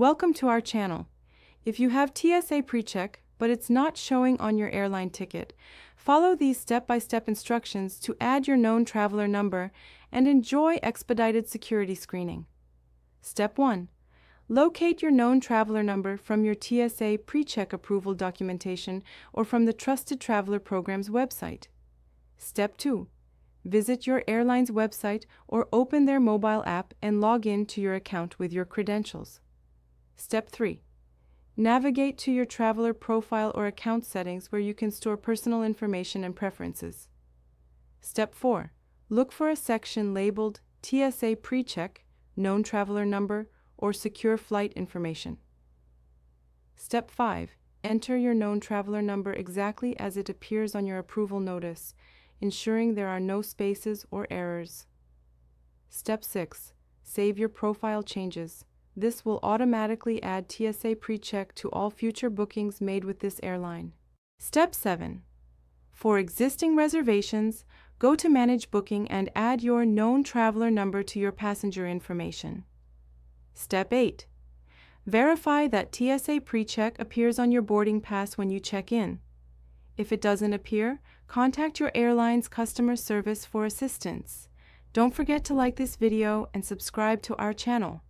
Welcome to our channel. If you have TSA PreCheck, but it's not showing on your airline ticket, follow these step-by-step instructions to add your known traveler number and enjoy expedited security screening. Step 1. Locate your known traveler number from your TSA PreCheck approval documentation or from the Trusted Traveler Program's website. Step 2. Visit your airline's website or open their mobile app and log in to your account with your credentials. Step 3. Navigate to your traveler profile or account settings where you can store personal information and preferences. Step 4. Look for a section labeled TSA PreCheck, Known Traveler Number, or Secure Flight Information. Step 5. Enter your known traveler number exactly as it appears on your approval notice, ensuring there are no spaces or errors. Step 6. Save your profile changes. This will automatically add TSA PreCheck to all future bookings made with this airline. Step 7. For existing reservations, go to Manage Booking and add your known traveler number to your passenger information. Step 8. Verify that TSA PreCheck appears on your boarding pass when you check in. If it doesn't appear, contact your airline's customer service for assistance. Don't forget to like this video and subscribe to our channel.